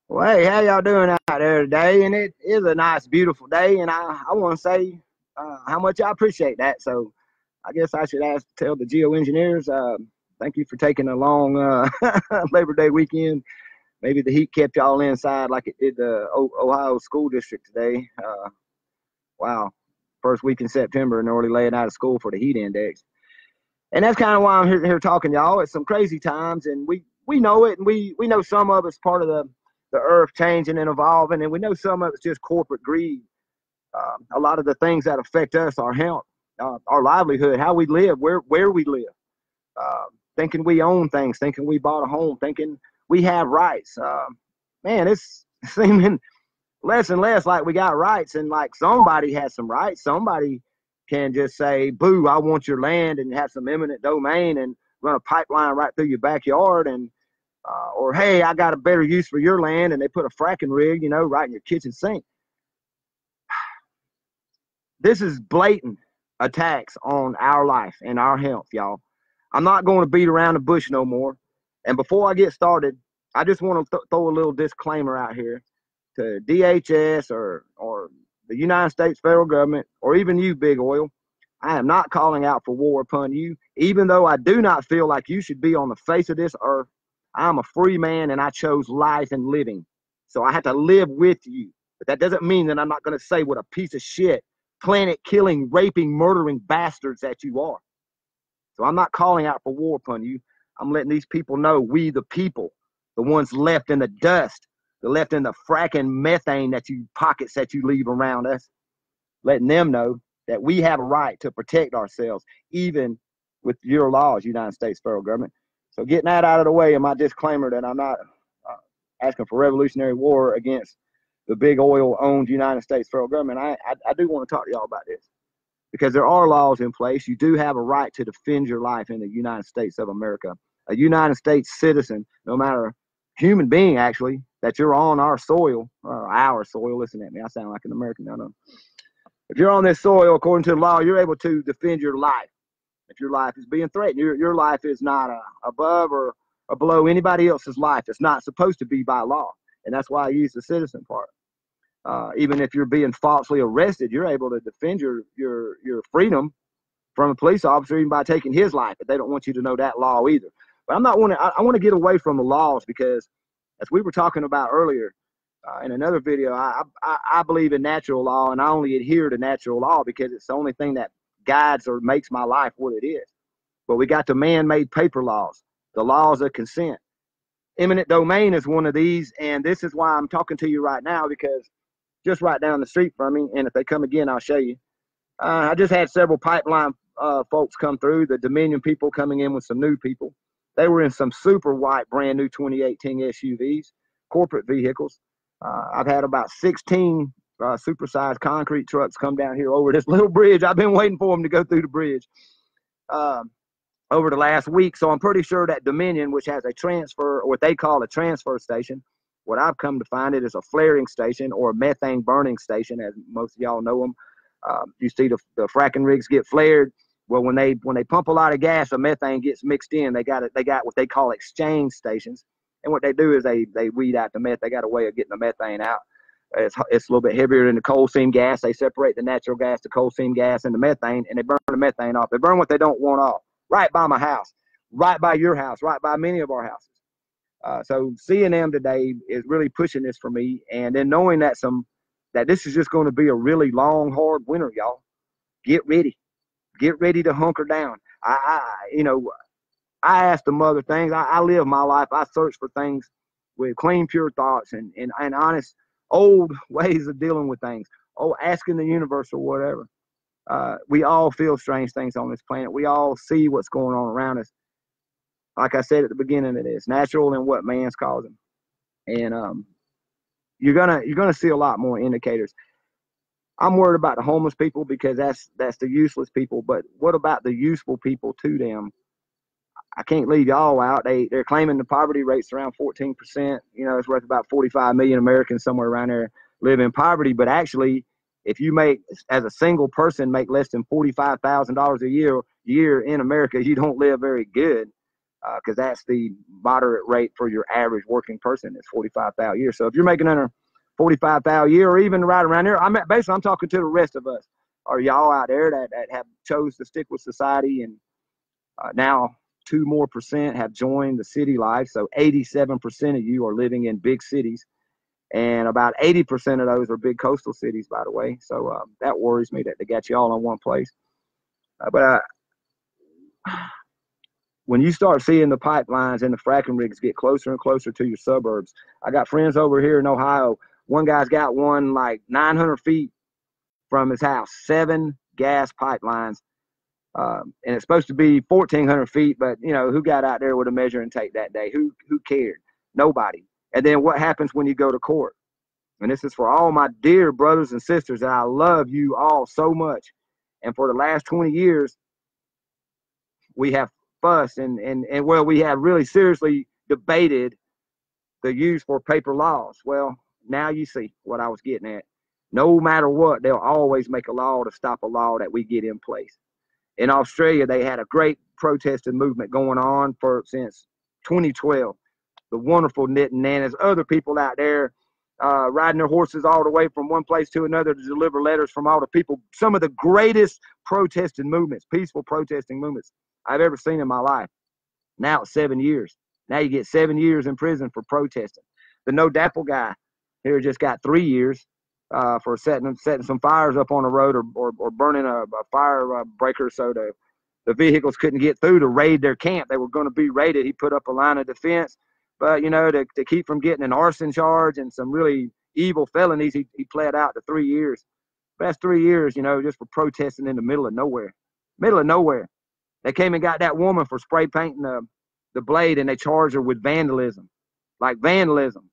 Well, hey, how y'all doing out there today? And it is a nice, beautiful day, and I want to say how much I appreciate that. So I guess I should tell the geoengineers, thank you for taking a long Labor Day weekend. Maybe the heat kept y'all inside like it did the Ohio school district today. Wow, first week in September and early laying out of school for the heat index. And that's kind of why I'm here talking to y'all. It's some crazy times, and we know it, and we know some of it's part of the earth changing and evolving, and we know some of it's just corporate greed. A lot of the things that affect us, our health, our livelihood, how we live, where we live, thinking we own things, thinking we bought a home, thinking we have rights. Man, it's seeming less and less like we got rights, and like somebody has some rights. Somebody can just say, "Boo, I want your land," and have some eminent domain and run a pipeline right through your backyard, and or hey, I got a better use for your land, and they put a fracking rig, right in your kitchen sink. This is blatant attacks on our life and our health, y'all. I'm not going to beat around the bush no more. And before I get started, I just want to throw a little disclaimer out here to DHS or the United States federal government, or even you, Big Oil. I am not calling out for war upon you, even though I do not feel like you should be on the face of this earth. I'm a free man, and I chose life and living. So I have to live with you. But that doesn't mean that I'm not going to say what a piece of shit, planet-killing, raping, murdering bastards that you are. So I'm not calling out for war upon you. I'm letting these people know, we the people, the ones left in the dust, the left in the fracking methane that you pockets that you leave around us, letting them know that we have a right to protect ourselves, even with your laws, United States federal government. So getting that out of the way, and my disclaimer that I'm not asking for revolutionary war against the big oil-owned United States federal government, I do want to talk to y'all about this, because there are laws in place. You do have a right to defend your life in the United States of America. A United States citizen, no matter human being, actually, that you're on our soil, listen at me, I sound like an American, I know. If you're on this soil, according to the law, you're able to defend your life. If your life is being threatened, your life is not above or below anybody else's life. It's not supposed to be by law. And that's why I use the citizen part. Even if you're being falsely arrested, you're able to defend your freedom from a police officer, even by taking his life. But they don't want you to know that law either. But I want to get away from the laws, because as we were talking about earlier in another video, I believe in natural law, and I only adhere to natural law because it's the only thing that guides or makes my life what it is. But we got the man-made paper laws, the laws of consent. Eminent domain is one of these, and this is why I'm talking to you right now, because just right down the street from me, and if they come again, I'll show you. I just had several pipeline folks come through, the Dominion people coming in with some new people. They were in some super white, brand new 2018 SUVs, corporate vehicles. I've had about 16 supersized concrete trucks come down here over this little bridge. I've been waiting for them to go through the bridge over the last week. So I'm pretty sure that Dominion, which has a transfer, or what they call a transfer station, what I've come to find it is a flaring station, or a methane burning station, as most of y'all know them. You see the fracking rigs get flared. Well, when they pump a lot of gas, the methane gets mixed in. They got what they call exchange stations, and what they do is they weed out the meth. They got a way of getting the methane out. It's a little bit heavier than the coal seam gas. They separate the natural gas, the coal seam gas, and the methane, and they burn the methane off. They burn what they don't want off. Right by my house, right by your house, right by many of our houses. So seeing them today is really pushing this for me, and then knowing that this is just going to be a really long, hard winter, y'all. Get ready to hunker down. I ask the mother things. I live my life. I search for things with clean, pure thoughts and honest, old ways of dealing with things. Oh, asking the universe or whatever. We all feel strange things on this planet. We all see what's going on around us. Like I said at the beginning of this, natural and what man's causing. And you're gonna see a lot more indicators. I'm worried about the homeless people, because that's the useless people. But what about the useful people to them? I can't leave y'all out. They're claiming the poverty rate's around 14%. It's worth about 45 million Americans somewhere around there live in poverty. But actually, if you as a single person, make less than $45,000 a year in America, you don't live very good. because that's the moderate rate for your average working person is 45,000 a year. So if you're making under 45,000 a year, or even right around there, I'm talking to the rest of us, or y'all out there that have chose to stick with society, and now 2% more have joined the city life. So 87% of you are living in big cities, and about 80% of those are big coastal cities, by the way. So that worries me that they got you all in one place. But when you start seeing the pipelines and the fracking rigs get closer and closer to your suburbs, I got friends over here in Ohio. One guy's got one like 900 feet from his house, 7 gas pipelines. And it's supposed to be 1,400 feet, but you know, who got out there with a measuring tape that day? Who cared? Nobody. And then what happens when you go to court? And this is for all my dear brothers and sisters that I love you all so much. And for the last 20 years, we have fussed and well, we have really seriously debated the use for paper laws. Well, now you see what I was getting at. No matter what, they'll always make a law to stop a law that we get in place. In Australia, they had a great protesting movement going on since 2012. The wonderful knitting nanas, other people out there riding their horses all the way from one place to another to deliver letters from all the people. Some of the greatest protesting movements, peaceful protesting movements I've ever seen in my life. Now it's 7 years. Now you get 7 years in prison for protesting. The No Dapple guy here just got 3 years for setting some fires up on the road or burning a fire breaker so the vehicles couldn't get through to raid their camp. They were going to be raided. He put up a line of defense, but you know, to keep from getting an arson charge and some really evil felonies, he pled out to 3 years. But that's 3 years, you know, just for protesting in the middle of nowhere. Middle of nowhere. They came and got that woman for spray painting the blade, and they charged her with vandalism. Like vandalism.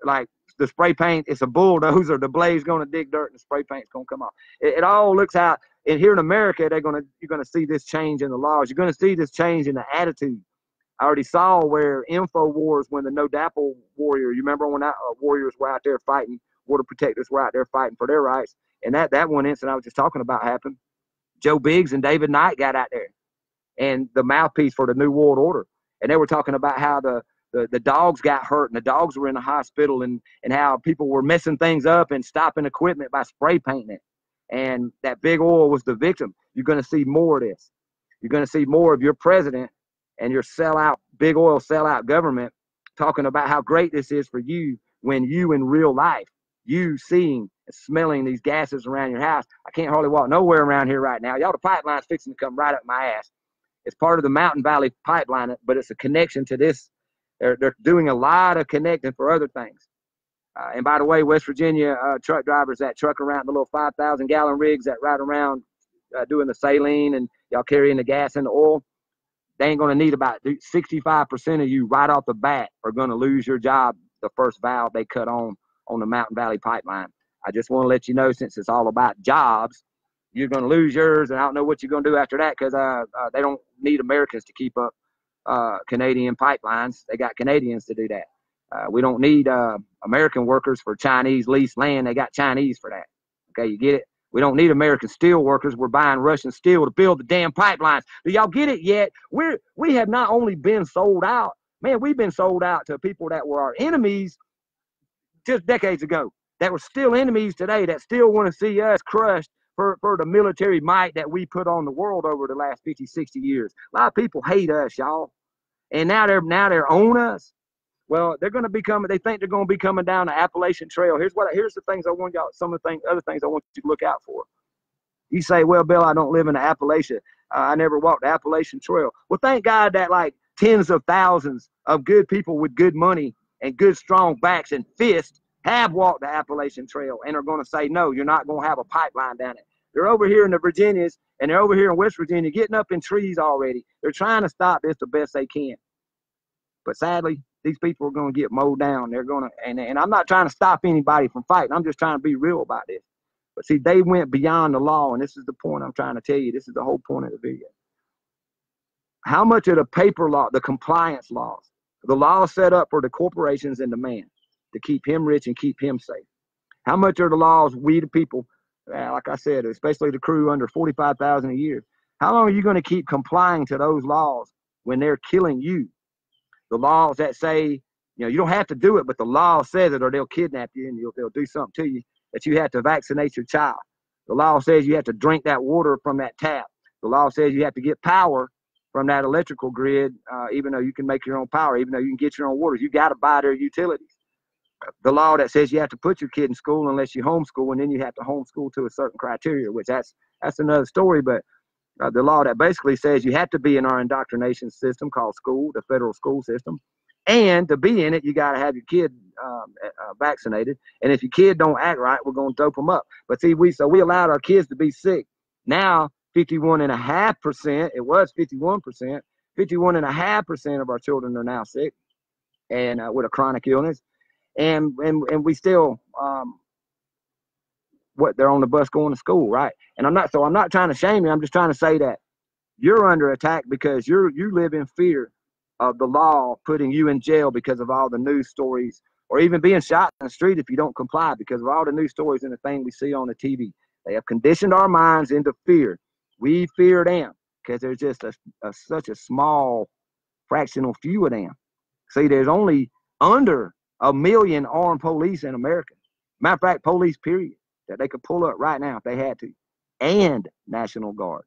Like the spray paint, it's a bulldozer. The blade's going to dig dirt and the spray paint's going to come off. It all looks out. And here in America, you're going to see this change in the laws. You're going to see this change in the attitude. I already saw where InfoWars, when the No Dapple warrior, you remember when that warriors were out there fighting, border protectors were out there fighting for their rights. And that one incident I was just talking about happened. Joe Biggs and David Knight got out there, and the mouthpiece for the New World Order. And they were talking about how the dogs got hurt and the dogs were in the hospital, and how people were messing things up and stopping equipment by spray painting it. And that big oil was the victim. You're going to see more of this. You're going to see more of your president and your big oil sellout government talking about how great this is for you, when you in real life, you seeing and smelling these gases around your house. I can't hardly walk nowhere around here right now. Y'all, the pipeline's fixing to come right up my ass. It's part of the Mountain Valley pipeline, but it's a connection to this. They're doing a lot of connecting for other things. And by the way, West Virginia truck drivers that truck around the little 5,000-gallon rigs that ride around doing the saline and y'all carrying the gas and the oil, they ain't going to need about 65% of you right off the bat are going to lose your job the first valve they cut on the Mountain Valley pipeline. I just want to let you know, since it's all about jobs, you're going to lose yours, and I don't know what you're going to do after that, because they don't need Americans to keep up Canadian pipelines. They got Canadians to do that. We don't need American workers for Chinese leased land. They got Chinese for that. Okay, you get it? We don't need American steel workers. We're buying Russian steel to build the damn pipelines. Do y'all get it yet? We have not only been sold out, man, we've been sold out to people that were our enemies just decades ago, that were still enemies today, that still want to see us crushed for the military might that we put on the world over the last 50, 60 years. A lot of people hate us, y'all. And now they're on us. Well, they're going to be coming. They think they're going to be coming down the Appalachian Trail. Here's the things I want y'all. Some of the other things I want you to look out for. You say, well, Bill, I don't live in the Appalachia. I never walked the Appalachian Trail. Well, thank God that like tens of thousands of good people with good money and good strong backs and fists have walked the Appalachian Trail and are going to say, no, you're not going to have a pipeline down it. They're over here in the Virginias and they're over here in West Virginia getting up in trees already. They're trying to stop this the best they can. But sadly, these people are going to get mowed down. They're going to, and I'm not trying to stop anybody from fighting. I'm just trying to be real about this. But see, they went beyond the law, and this is the point I'm trying to tell you. This is the whole point of the video. How much of the paper law, the compliance laws, the laws set up for the corporations and the man to keep him rich and keep him safe? How much are the laws we the people, like I said, especially the crew under 45,000 a year? How long are you going to keep complying to those laws when they're killing you? the laws that say, you don't have to do it, but the law says it, or they'll kidnap you and they'll do something to you, that you have to vaccinate your child. The law says you have to drink that water from that tap. The law says you have to get power from that electrical grid, even though you can make your own power, even though you can get your own water. You got to buy their utilities. The law that says you have to put your kid in school unless you homeschool, and then you have to homeschool to a certain criteria, which that's another story. But the law that basically says you have to be in our indoctrination system called school, the federal school system. And to be in it, you got to have your kid vaccinated. And if your kid don't act right, we're going to dope them up. But see, we allowed our kids to be sick. Now, 51.5%, it was 51%, 51.5% of our children are now sick and with a chronic illness. And we still, they're on the bus going to school, right? And I'm not trying to shame you. I'm just trying to say that you're under attack because you live in fear of the law putting you in jail because of all the news stories, or even being shot in the street if you don't comply because of all the news stories and the thing we see on the TV. They have conditioned our minds into fear. We fear them because there's just such a small fractional few of them. See, there's only under 1 million armed police in America. Matter of fact, police, period, that they could pull up right now if they had to. And National Guard.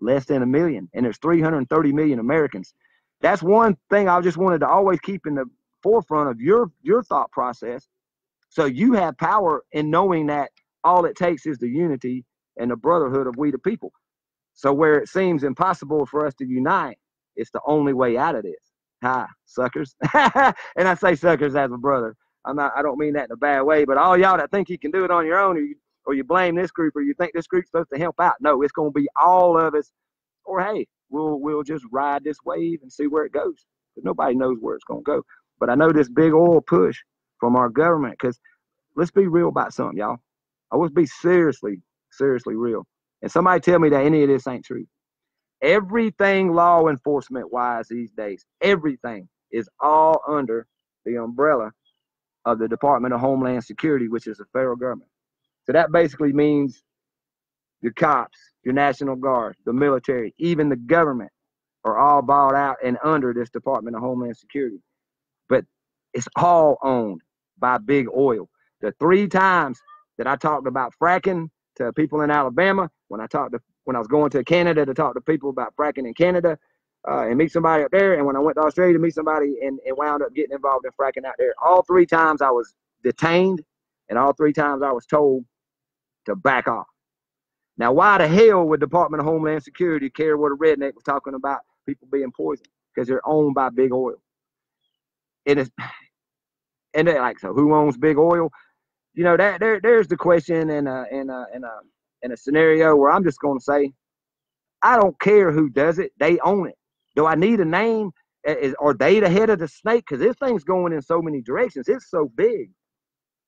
Less than 1 million. And there's 330 million Americans. That's one thing I just wanted to always keep in the forefront of your thought process. So you have power in knowing that all it takes is the unity and the brotherhood of we the people. So where it seems impossible for us to unite, it's the only way out of this. Hi, suckers. And I say suckers as a brother. I don't mean that in a bad way, but all y'all that think you can do it on your own, or you blame this group, or you think this group's supposed to help out. No, it's going to be all of us. Or hey, we'll just ride this wave and see where it goes. But nobody knows where it's going to go. But I know this big oil push from our government, because let's be real about something, y'all. I want to be seriously real. And somebody tell me that any of this ain't true. Everything law enforcement wise these days, everything is all under the umbrella of the Department of Homeland Security, which is the federal government. So that basically means your cops, your National Guard, the military, even the government are all bought out and under this Department of Homeland Security. But it's all owned by big oil. The 3 times that I talked about fracking to people in Alabama, when I was going to Canada to talk to people about fracking in Canada, and meet somebody up there, and when I went to Australia to meet somebody and wound up getting involved in fracking out there, all 3 times I was detained, and all 3 times I was told to back off. Now, why the hell would Department of Homeland Security care what a redneck was talking about people being poisoned? Because they're owned by big oil. And they're like, so who owns big oil? There's the question in a scenario where I'm just going to say, I don't care who does it. They own it. Do I need a name? Are they the head of the snake? Because this thing's going in so many directions. It's so big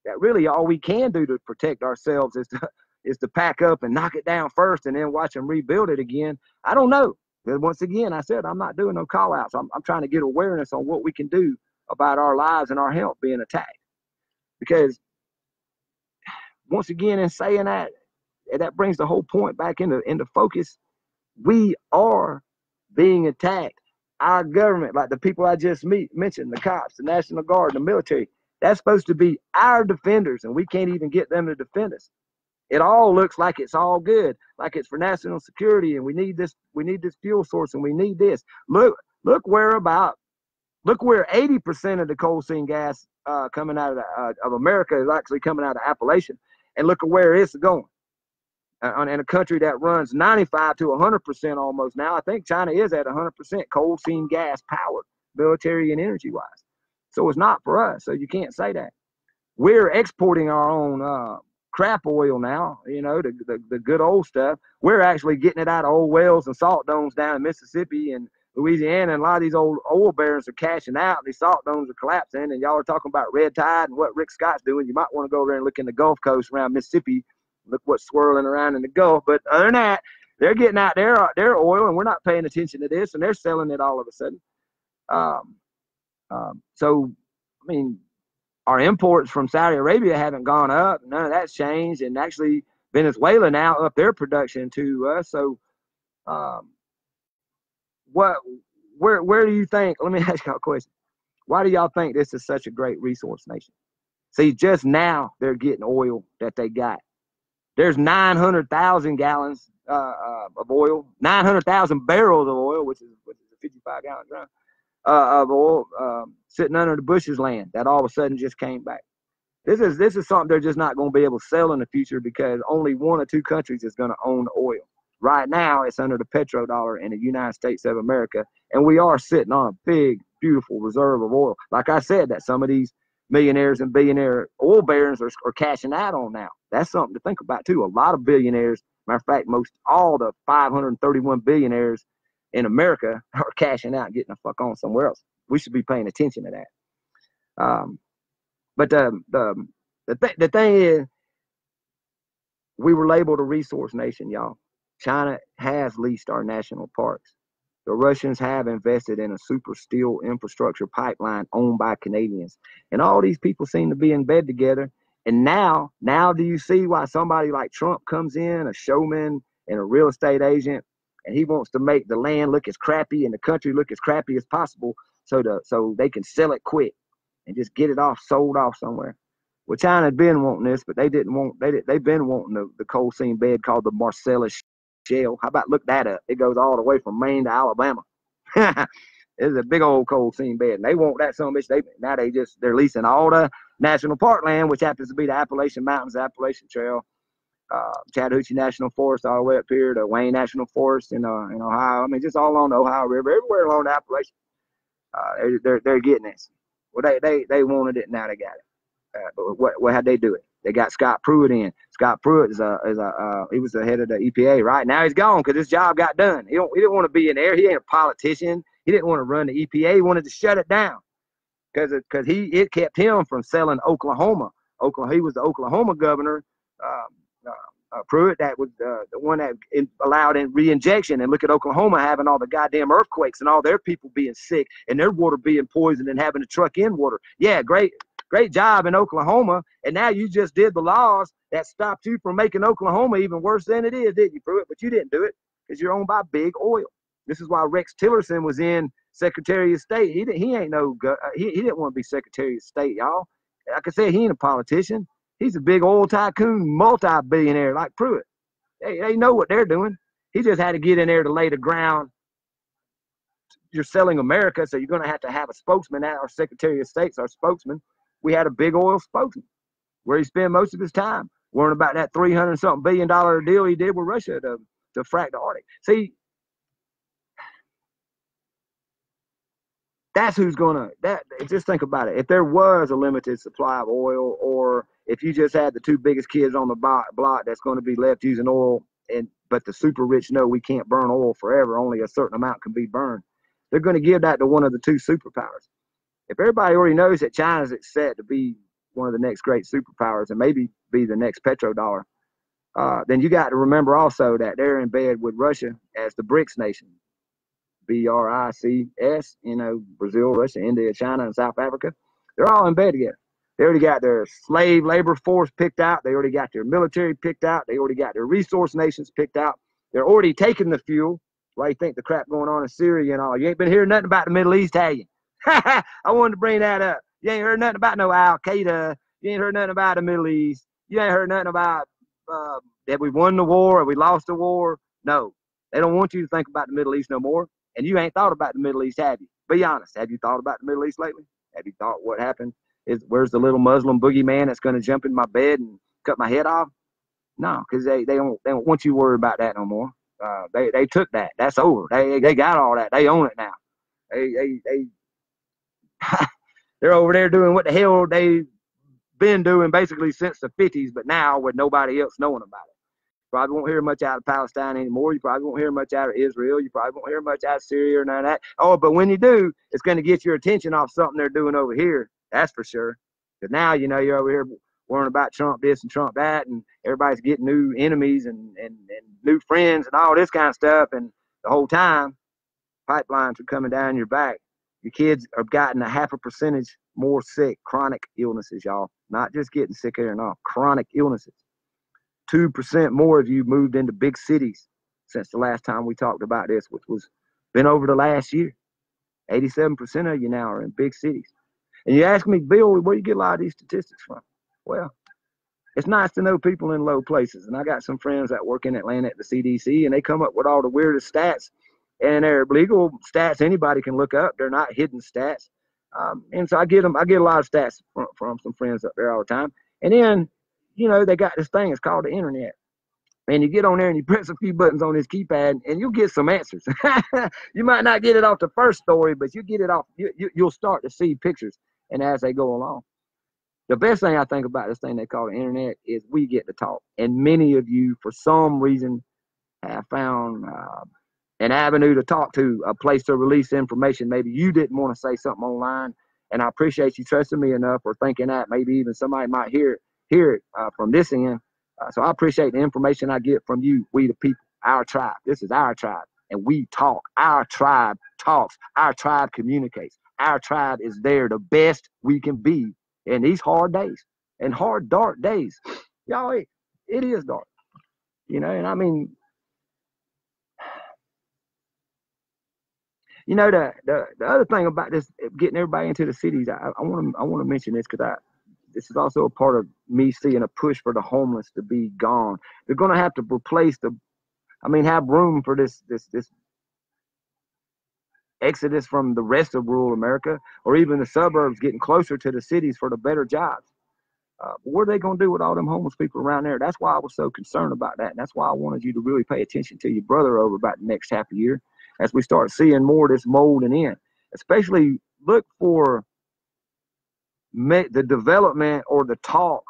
that really all we can do to protect ourselves is to pack up and knock it down first and then watch them rebuild it again. I don't know. Because once again, I said I'm not doing no call outs. I'm trying to get awareness on what we can do about our lives and our health being attacked. Because once again, in saying that brings the whole point back into focus. We are being attacked. Our government, like the people I just mentioned, the cops, the National Guard, the military, that's supposed to be our defenders, and we can't even get them to defend us. It all looks like it's all good, like it's for national security, and we need this fuel source, and we need this. Look where 80% of the coal seam gas coming out of America is actually coming out of Appalachia, and look at where it's going. In a country that runs 95 to 100% almost now. I think China is at 100% coal seam gas powered, military and energy wise. So it's not for us. So you can't say that. We're exporting our own crap oil now, the good old stuff. We're actually getting it out of old wells and salt domes down in Mississippi and Louisiana, and a lot of these old oil barons are cashing out. These salt domes are collapsing, and y'all are talking about red tide and what Rick Scott's doing. You might want to go over there and look in the Gulf Coast around Mississippi. Look what's swirling around in the Gulf. But other than that, they're getting out their oil, and we're not paying attention to this, and they're selling it all of a sudden. So, I mean, our imports from Saudi Arabia haven't gone up. None of that's changed. And actually, Venezuela now upped their production to us. So, what where do you think, let me ask y'all a question. Why do y'all think this is such a great resource nation? See, just now they're getting oil that they got. There's 900,000 gallons of oil, 900,000 barrels of oil, which is a 55 gallon drum, of oil sitting under the Bush's land that all of a sudden just came back. This is something they're just not going to be able to sell in the future because only one or two countries is going to own the oil. Right now, it's under the petrodollar in the United States of America, and we are sitting on a big, beautiful reserve of oil. Like I said, that some of these millionaires and billionaire oil barons are cashing out on now. That's something to think about, too. A lot of billionaires, matter of fact, all the 531 billionaires in America are cashing out and getting the fuck on somewhere else. We should be paying attention to that. But the thing is, we were labeled a resource nation, y'all. China has leased our national parks. The Russians have invested in a super steel infrastructure pipeline owned by Canadians. And all these people seem to be in bed together. And now do you see why somebody like Trump comes in, a showman and a real estate agent, and he wants to make the land look as crappy and the country look as crappy as possible so they can sell it quick and just get it sold off somewhere. Well, China had been wanting this, but they've been wanting the coal seam bed called the Marcellus Shale. How about look that up? It goes all the way from Maine to Alabama. It's a big old coal seam bed, and they want that son of a bitch. They're leasing all the national park land, which happens to be the Appalachian Mountains, Appalachian Trail, Chattahoochee National Forest, all the way up here to Wayne National Forest in Ohio. I mean, just all along the Ohio River, everywhere along the Appalachian. They're getting this. Well, they wanted it, now they got it. But how'd they do it? They got Scott Pruitt in. Scott Pruitt he was the head of the EPA. Right now he's gone because his job got done. He didn't want to be in there. He ain't a politician. He didn't want to run the EPA. He wanted to shut it down because it kept him from selling Oklahoma. He was the Oklahoma governor. Pruitt, that was the one that allowed in re-injection. And look at Oklahoma having all the goddamn earthquakes and all their people being sick and their water being poisoned and having to truck in water. Yeah, great job in Oklahoma. And now you just did the laws that stopped you from making Oklahoma even worse than it is, didn't you, Pruitt? But you didn't do it because you're owned by big oil. This is why Rex Tillerson was in Secretary of State. He didn't want to be Secretary of State, y'all. Like I said, he ain't a politician. He's a big oil tycoon, multi-billionaire like Pruitt. They know what they're doing. He just had to get in there to lay the ground. You're selling America, so you're going to have a spokesman. Our Secretary of State's our spokesman. We had a big oil spokesman where he spent most of his time worrying about that $300-something billion deal he did with Russia to frack the Arctic. See, that's who's going to – just think about it. If there was a limited supply of oil, or if you just had the two biggest kids on the block that's going to be left using oil, but the super rich know we can't burn oil forever, only a certain amount can be burned, they're going to give that to one of the two superpowers. If everybody already knows that China's set to be one of the next great superpowers and maybe be the next petrodollar, then you got to remember also that they're in bed with Russia as the BRICS nation. BRICS, Brazil, Russia, India, China, and South Africa. They're all in bed together. They already got their slave labor force picked out. They already got their military picked out. They already got their resource nations picked out. They're already taking the fuel. Why you think the crap going on in Syria and all? You ain't been hearing nothing about the Middle East, have you? I wanted to bring that up. You ain't heard nothing about no Al-Qaeda. You ain't heard nothing about the Middle East. You ain't heard nothing about that we won the war or we lost the war. No, they don't want you to think about the Middle East no more. And you ain't thought about the Middle East, have you? Be honest. Have you thought about the Middle East lately? Have you thought what happened? Where's the little Muslim boogeyman that's going to jump in my bed and cut my head off? No, because they don't want you to worry about that no more. They took that. That's over. They got all that. They own it now. They're over there doing what the hell they've been doing basically since the 50s, but now with nobody else knowing about it. Probably won't hear much out of Palestine anymore. You probably won't hear much out of Israel. You probably won't hear much out of Syria or none of that. Oh, but when you do, it's going to get your attention off something they're doing over here. That's for sure. Because now, you're over here worrying about Trump this and Trump that, and everybody's getting new enemies and new friends and all this kind of stuff. And the whole time, pipelines are coming down your back. Your kids have gotten 0.5% more sick, chronic illnesses, y'all. Not just getting sicker and all, chronic illnesses. 2% more of you moved into big cities since the last time we talked about this, which was been over the last year. 87% of you now are in big cities. And you ask me, Bill, where you get a lot of these statistics from? Well, it's nice to know people in low places. And I got some friends that work in Atlanta at the CDC, and they come up with all the weirdest stats. And they're legal stats anybody can look up. They're not hidden stats. And so I get a lot of stats from some friends up there all the time. And then, they got this thing. It's called the internet. And you get on there and you press a few buttons on this keypad, and you'll get some answers. You might not get it off the first story, but you get it off. You'll start to see pictures, and as they go along. The best thing I think about this thing they call the internet is we get to talk. And many of you, for some reason, have found an avenue to talk to, a place to release information. Maybe you didn't want to say something online, and I appreciate you trusting me enough or thinking that maybe even somebody might hear it from this end. So I appreciate the information I get from you, we the people, our tribe. This is our tribe, and we talk. Our tribe talks. Our tribe communicates. Our tribe is there the best we can be in these hard days and hard, dark days. Y'all, it is dark, and I mean, the other thing about this, getting everybody into the cities, I want to mention this because this is also a part of me seeing a push for the homeless to be gone. They're going to have to replace have room for this exodus from the rest of rural America, or even the suburbs getting closer to the cities for the better jobs. What are they going to do with all them homeless people around there? That's why I was so concerned about that. And that's why I wanted you to really pay attention to your brother over about the next half a year as we start seeing more of this molding in. Especially look for the development or the talk,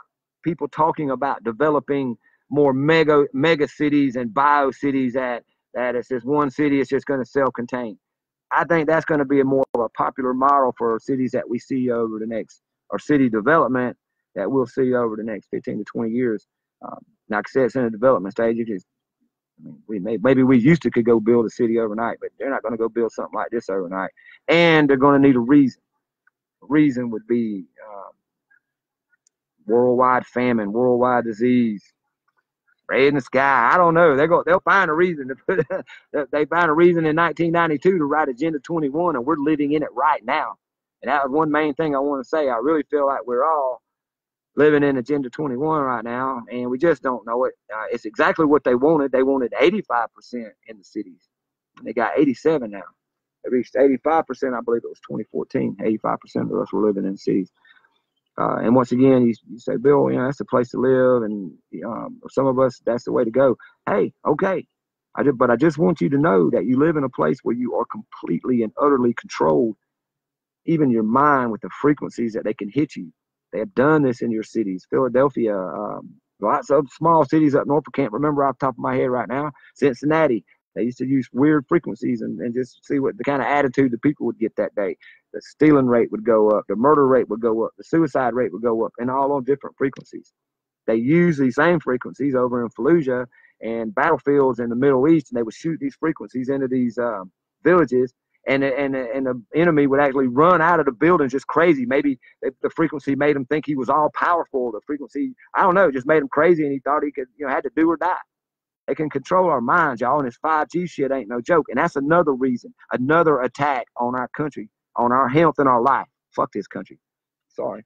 people talking about developing more mega cities and bio cities that it's just one city, it's just going to self-contain. I think that's going to be more of a popular model for cities that we see over the next, or city development that we'll see over the next 15 to 20 years. Like I said, it's in the development stage. Maybe we used to could go build a city overnight, but they're not going to go build something like this overnight. And they're going to need a reason. A reason would be worldwide famine, worldwide disease, red in the sky. I don't know. They'll find a reason to put. They found a reason in 1992 to write Agenda 21, and we're living in it right now. And that was one main thing I want to say. I really feel like we're all living in Agenda 21 right now, and we just don't know it. It's exactly what they wanted. They wanted 85% in the cities. And they got 87 now. They reached 85%. I believe it was 2014. 85% of us were living in cities. And once again, you say, Bill, that's the place to live, and some of us, that's the way to go. Hey, okay. But I just want you to know that you live in a place where you are completely and utterly controlled, even your mind, with the frequencies that they can hit you. They have done this in your cities. Philadelphia, lots of small cities up north, I can't remember off the top of my head right now. Cincinnati, they used to use weird frequencies and just see what the kind of attitude the people would get that day. The stealing rate would go up, the murder rate would go up, the suicide rate would go up, and all on different frequencies. They use these same frequencies over in Fallujah and battlefields in the Middle East, and they would shoot these frequencies into these villages, and the enemy would actually run out of the building just crazy. Maybe the frequency made him think he was all powerful. The frequency, I don't know, just made him crazy, and he thought he could, had to do or die. They can control our minds, y'all, and this 5G shit ain't no joke. And that's another reason, another attack on our country, on our health and our life. Fuck this country. Sorry.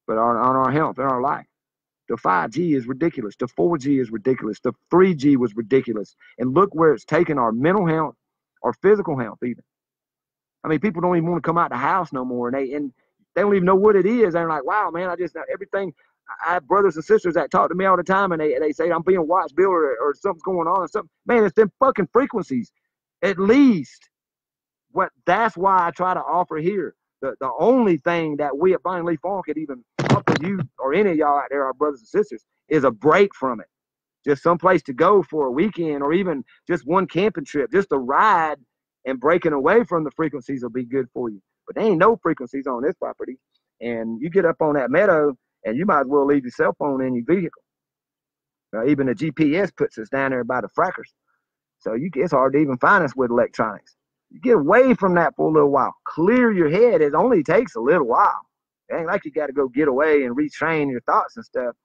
But on our health and our life. The 5G is ridiculous. The 4G is ridiculous. The 3G was ridiculous. And look where it's taken our mental health, our physical health even. I mean, people don't even want to come out the house no more. And they don't even know what it is. They're like, wow, man, I just know everything. I have brothers and sisters that talk to me all the time, and they say I'm being watched, Bill, or something's going on or something. Man, it's them fucking frequencies. At least that's why I try to offer here. The only thing that we at Bunting Leaf Farm could even offer you or any of y'all out there, our brothers and sisters, is a break from it. Just someplace to go for a weekend, or even just one camping trip. Just a ride and breaking away from the frequencies will be good for you. But there ain't no frequencies on this property. And you get up on that meadow, and you might as well leave your cell phone in your vehicle. Even the GPS puts us down there by the frackers. So it's hard to even find us with electronics. You get away from that for a little while. Clear your head. It only takes a little while. It ain't like you got to go get away and retrain your thoughts and stuff.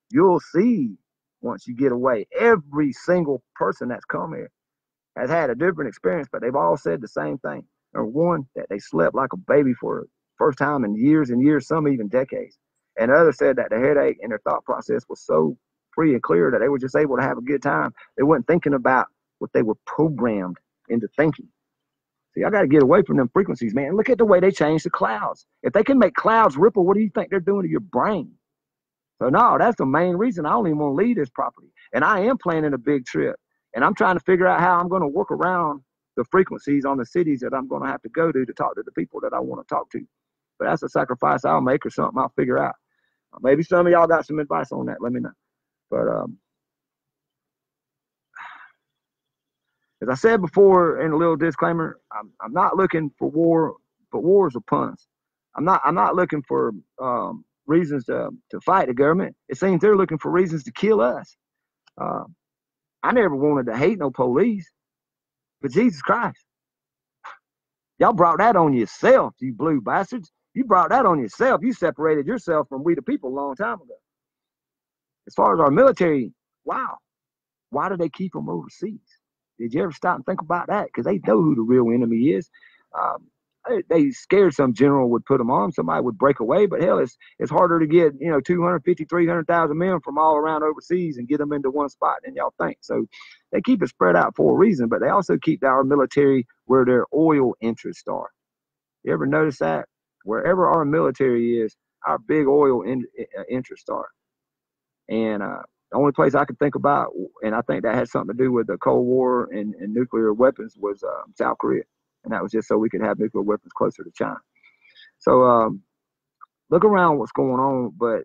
You'll see once you get away. Every single person that's come here has had a different experience, but they've all said the same thing. Number one, that they slept like a baby for the first time in years and years, some even decades. And the other said that the headache and their thought process was so free and clear that they were just able to have a good time. They weren't thinking about what they were programmed into thinking. See, I got to get away from them frequencies, man. Look at the way they change the clouds. If they can make clouds ripple, what do you think they're doing to your brain? So no, that's the main reason I don't even want to leave this property. And I am planning a big trip. And I'm trying to figure out how I'm going to work around the frequencies on the cities that I'm going to have to go to talk to the people that I want to talk to. But that's a sacrifice I'll make or something I'll figure out. Maybe some of y'all got some advice on that. Let me know. But as I said before in a little disclaimer, I'm not looking for war, but wars are puns. I'm not looking for reasons to fight the government. It seems they're looking for reasons to kill us. I never wanted to hate no police, but Jesus Christ, y'all brought that on yourself, you blue bastards. You brought that on yourself. You separated yourself from we the people a long time ago. As far as our military, wow, why do they keep them overseas? Did you ever stop and think about that? Because they know who the real enemy is. They scared some general would put them on. Somebody would break away. But hell, it's harder to get 250, 300,000 men from all around overseas and get them into one spot than y'all think. So they keep it spread out for a reason. But they also keep our military where their oil interests are. You ever notice that? Wherever our military is, our big oil interests are. And the only place I could think about, and I think that had something to do with the Cold War and nuclear weapons, was South Korea. And that was just so we could have nuclear weapons closer to China. So look around what's going on. But,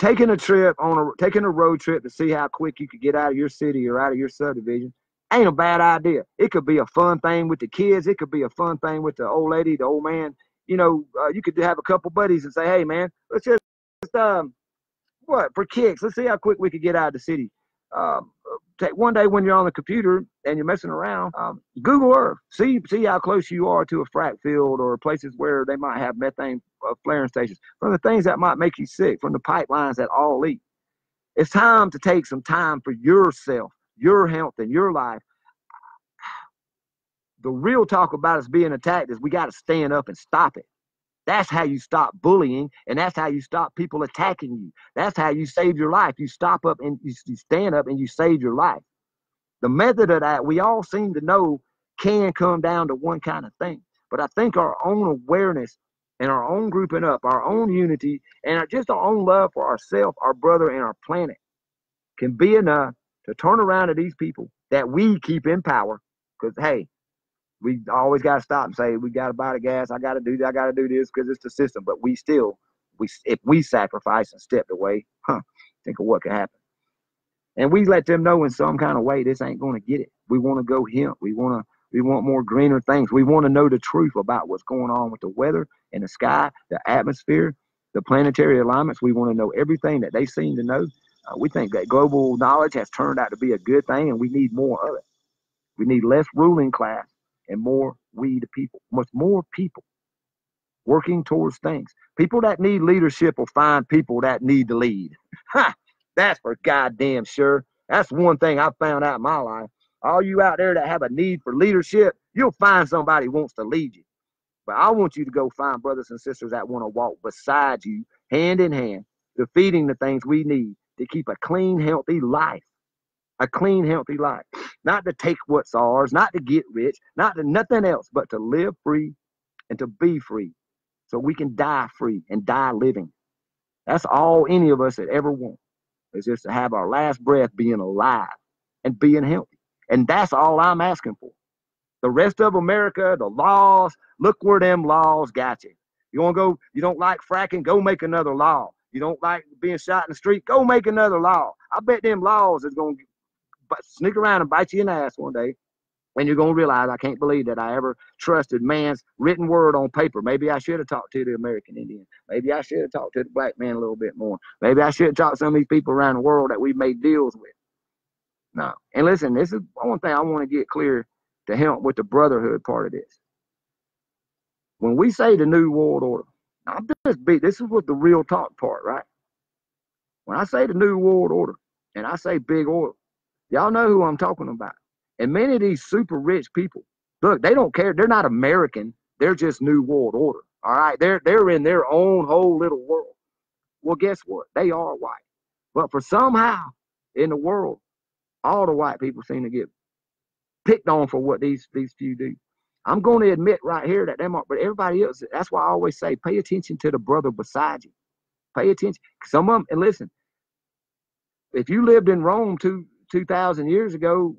taking a road trip to see how quick you could get out of your city or out of your subdivision ain't a bad idea. It could be a fun thing with the kids. It could be a fun thing with the old lady, the old man. You could have a couple buddies and say, hey, man, let's just for kicks, let's see how quick we could get out of the city. Take one day when you're on the computer and you're messing around, Google Earth. See how close you are to a frack field or places where they might have methane flaring stations. From the things that might make you sick, from the pipelines that all leak. It's time to take some time for yourself, your health, and your life. The real talk about us being attacked is we got to stand up and stop it. That's how you stop bullying, and that's how you stop people attacking you. That's how you save your life. You stop up and you stand up and you save your life. The method of that, we all seem to know, can come down to one kind of thing. But I think our own awareness and our own grouping up, our own unity, and just our own love for ourselves, our brother, and our planet can be enough to turn around to these people that we keep in power. Because, hey, we always got to stop and say, we got to buy the gas. I got to do this because it's the system. But if we sacrifice and stepped away, think of what could happen. And we let them know in some kind of way, this ain't going to get it. We want to go hemp. We want more greener things. We want to know the truth about what's going on with the weather and the sky, the atmosphere, the planetary alignments. We want to know everything that they seem to know. We think that global knowledge has turned out to be a good thing, and we need more of it. We need less ruling class and more we the people. Much more people working towards things. People that need leadership will find people that need to lead. That's for goddamn sure. That's one thing I found out in my life. All you out there that have a need for leadership, you'll find somebody who wants to lead you. But I want you to go find brothers and sisters that want to walk beside you, hand in hand, defeating the things we need to keep a clean, healthy life. A clean, healthy life. Not to take what's ours, not to get rich, not to nothing else, but to live free and to be free so we can die free and die living. That's all any of us that ever want, is just to have our last breath being alive and being healthy. And that's all I'm asking for. The rest of America, the laws, look where them laws got you. You want to go, you don't like fracking, go make another law. You don't like being shot in the street, go make another law. I bet them laws is going to sneak around and bite you in the ass one day. And you're going to realize, I can't believe that I ever trusted man's written word on paper. Maybe I should have talked to the American Indian. Maybe I should have talked to the black man a little bit more. Maybe I should have talked to some of these people around the world that we've made deals with. No. And listen, this is one thing I want to get clear to help with the brotherhood part of this. When we say the New World Order, this is what the real talk part, right? When I say the New World Order and I say big oil, y'all know who I'm talking about. And many of these super rich people, look, they don't care. They're not American. They're just New World Order. All right. They're in their own whole little world. Well, guess what? They are white. But for somehow in the world, all the white people seem to get picked on for what these few do. I'm going to admit right here that them are, but everybody else, that's why I always say, pay attention to the brother beside you. Pay attention. Some of them, and listen, if you lived in Rome 2,000 years ago,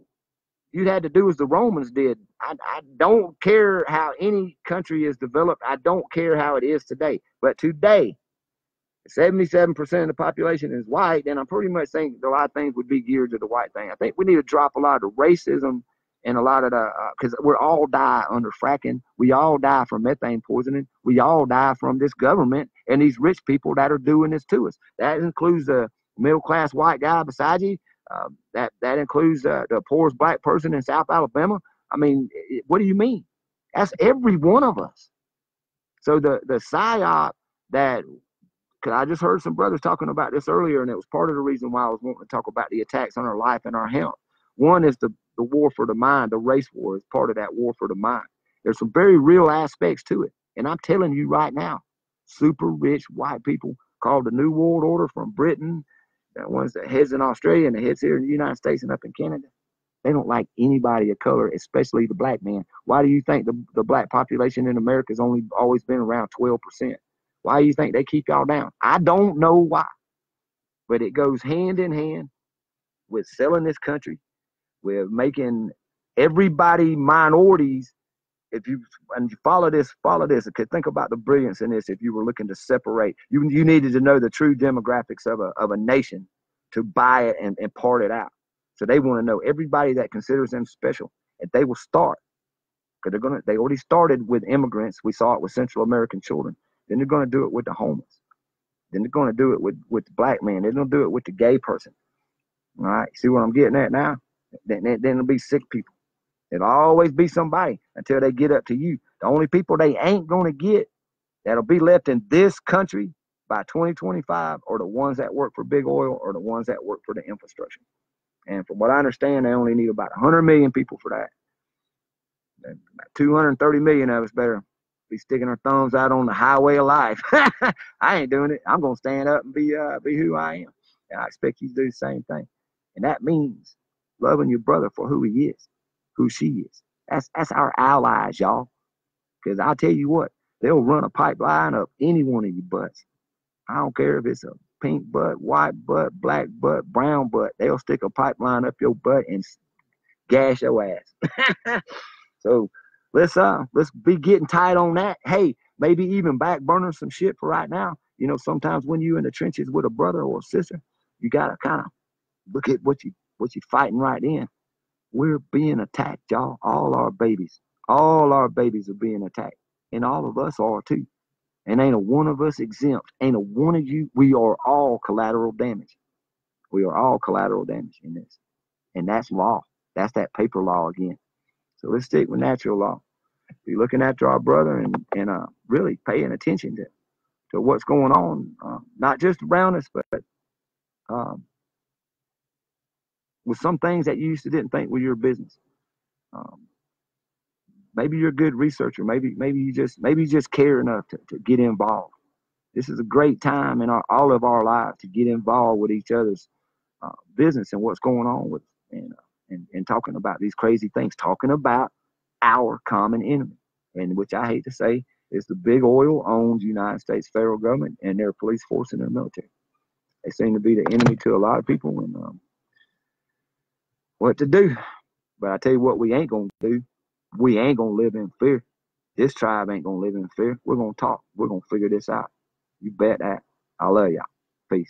you'd had to do as the Romans did. I don't care how any country is developed. I don't care how it is today. But today, 77% of the population is white, and I'm pretty much saying a lot of things would be geared to the white thing. I think we need to drop a lot of the racism and a lot of the, because we all die under fracking. We all die from methane poisoning. We all die from this government and these rich people that are doing this to us. That includes the middle-class white guy beside you. That includes the poorest black person in South Alabama. I mean, what do you mean? That's every one of us. So the psyop that, because I just heard some brothers talking about this earlier, and it was part of the reason why I was wanting to talk about the attacks on our life and our health. One is the war for the mind. The race war is part of that war for the mind. There's some very real aspects to it. And I'm telling you right now, super rich white people called the New World Order from Britain, the ones that heads in Australia and the heads here in the United States and up in Canada, they don't like anybody of color, especially the black man. Why do you think the black population in America has only always been around 12%? Why do you think they keep y'all down? I don't know why, but it goes hand in hand with selling this country, with making everybody minorities. If you follow this, okay, think about the brilliance in this. If you were looking to separate, you needed to know the true demographics of a nation to buy it and part it out. So they want to know everybody that considers them special, and they will start, because they already started with immigrants. We saw it with Central American children. Then they're going to do it with the homeless. Then they're going to do it with the black man. They're going to do it with the gay person. All right, see what I'm getting at now? Then it'll be sick people. It'll always be somebody until they get up to you. The only people they ain't going to get that'll be left in this country by 2025 are the ones that work for big oil or the ones that work for the infrastructure. And from what I understand, they only need about 100 million people for that. About 230 million of us better be sticking our thumbs out on the highway of life. I ain't doing it. I'm going to stand up and be who I am. And I expect you to do the same thing. And that means loving your brother for who he is, who she is. That's our allies, y'all. Because I'll tell you what, they'll run a pipeline up any one of your butts. I don't care if it's a pink butt, white butt, black butt, brown butt. They'll stick a pipeline up your butt and gash your ass. So let's be getting tight on that. Hey, maybe even back burner some shit for right now. You know, sometimes when you in the trenches with a brother or a sister, you gotta kind of look at what you're fighting right in. We're being attacked, y'all. All our babies are being attacked, and all of us are too. And ain't a one of us exempt. Ain't a one of you. We are all collateral damage. We are all collateral damage in this, and that's law. That's that paper law again. So let's stick with natural law. Be looking after our brother and really paying attention to what's going on, not just around us, but with some things that you used to didn't think were your business. Maybe you're a good researcher. Maybe you just care enough to get involved. This is a great time in all of our lives to get involved with each other's business and what's going on with and talking about these crazy things, talking about our common enemy, and which I hate to say is the big oil owns United States federal government and their police force and their military. They seem to be the enemy to a lot of people, and what to do. But I tell you what we ain't going to do. We ain't going to live in fear. This tribe ain't going to live in fear. We're going to talk. We're going to figure this out. You bet that. I love y'all. Peace.